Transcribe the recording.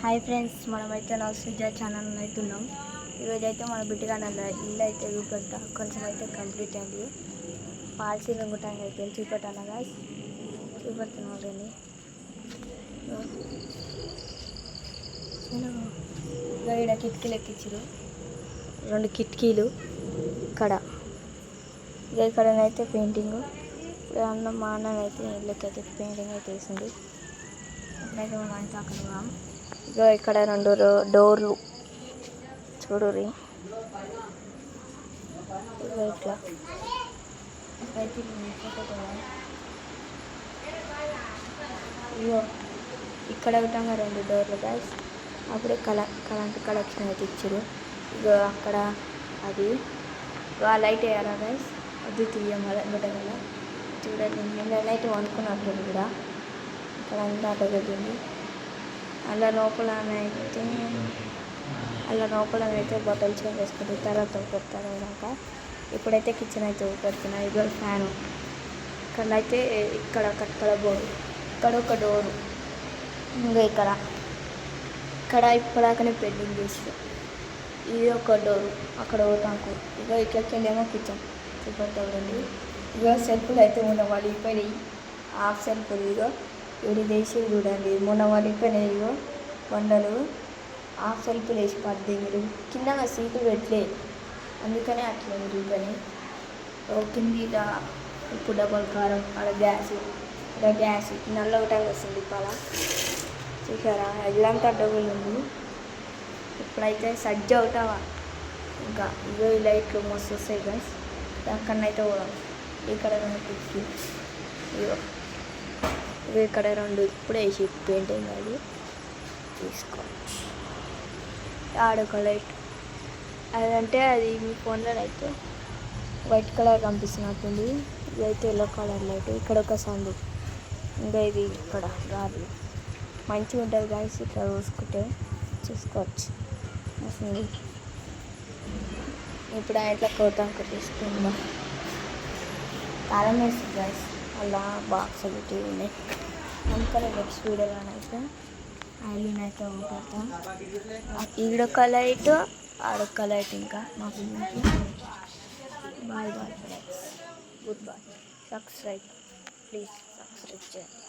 Hi friends, మనమైతే నా Suja channel అయితే ఉన్నాం. ఈరోజు అయితే మన బిడ్డగానే ఇల్లు అయితే చూపెడతా. కొంచెం అయితే కంప్లీట్ అయింది. పాలసీ రంగుటానికి అయిపోయింది. చూపెట్టాను గాయస్, చూపెడుతున్నాం రండి. ఇక్కడ కిటికీలు ఎక్కించారు, 2 కిటికీలు. ఇక్కడనైతే పెయింటింగ్. ఇప్పుడు మా అన్న అయితే ఇళ్ళకైతే పెయింటింగ్ అయితే వేసింది. ఇప్పుడైతే మనం అయితే అక్కడ ఉన్నాం. ఇక్కడ 2 డోర్లు చూడుర్రి. ఇట్లా అయితే ఇగో ఇక్కడ విధంగా 2 డోర్లు గాయస్. అప్పుడే కరెంట్ కనెక్షన్ అయితే ఇచ్చారు. ఇగో అక్కడ అది ఆ లైట్ వేయాలా గాయస్, అది తీయగల చూడండి. నేనైతే వండుకున్నట్లు కూడా ఇక్కడ అంతా అడ్డగడ్డింది. అలా లోపలనైతే బట్టలు చేంజ్ చేసుకుంటే తర్వాత పెడతాను. ఇప్పుడైతే కిచెన్ అయితే పెడుతున్నాను. ఇదో ఫ్యాను. ఇక్కడైతే ఇక్కడ బోర్డు, ఇక్కడ ఒక డోరు. ఇంకా ఇక్కడ ఇప్పటిదాకానే పెయింటింగ్ చేసారు. ఇది ఒక డోరు, అక్కడ ఓటాకు. ఇగో ఇట్లకెళ్ళేమో కిచెన్ చూపెడతాడండి. ఇగో సెల్ఫ్లు అయితే మొన్న వలిగిపోయినాయి. హాఫ్ సెల్ఫ్లు ఇగో ఇవి వేసి చూడండి. మొన్న వలిగిపోయినాయి. ఇగో బండలు హాఫ్ సెల్ఫ్లు వేసి పడ్డాయి. మీరు కింద సీట్లు పెట్టలే, అందుకనే అట్లా విరిగిపోయినాయి. కింది ఇలా ఉప్పు, డబల్ కారం, అక్కడ గ్యాస్ నల్ల ఒకటాగా వస్తుంది. ఇప్పలా చూసారా, ఇల్లంతా డబుల్ ఉంది. ఇప్పుడైతే సజ్జ అవుతావా. ఇంకా ఇగో ఈ లైట్లు మస్తు వస్తాయి గైస్. దానికన్నా కూడా ఇక్కడ 2 కిటికీ. ఇగో ఇక్కడ 2 ఇప్పుడే వేసి పెయింటింగ్ అది తీసుకోవచ్చు. ఆడొక లైట్, అదంటే అది మీ ఫోన్లో అయితే వైట్ కలర్ కనిపిస్తున్నట్టుంది. ఇదైతే ఎల్లో కలర్ లైట్. ఇక్కడ ఒక సందు. ఇంకా ఇది ఇక్కడ రాదు. మంచిగా ఉంటుంది గాయస్. ఇట్లా చూసుకోవచ్చు. అసలు ఇప్పుడు ఇట్లా కోతాంక తీసుకుందాం. కారం వేస్తుంది గాయస్. అలా బాక్స్ పెట్టి ఉన్నాయి. అందుకని నెక్స్ట్ వీడియోలోనైతే అయితే ఉంటాం. ఈడొక లైట్, ఆడొక లైట్. ఇంకా మా పిల్లలకి boyfriends, good boy. Subscribe, please subscribe చేయండి.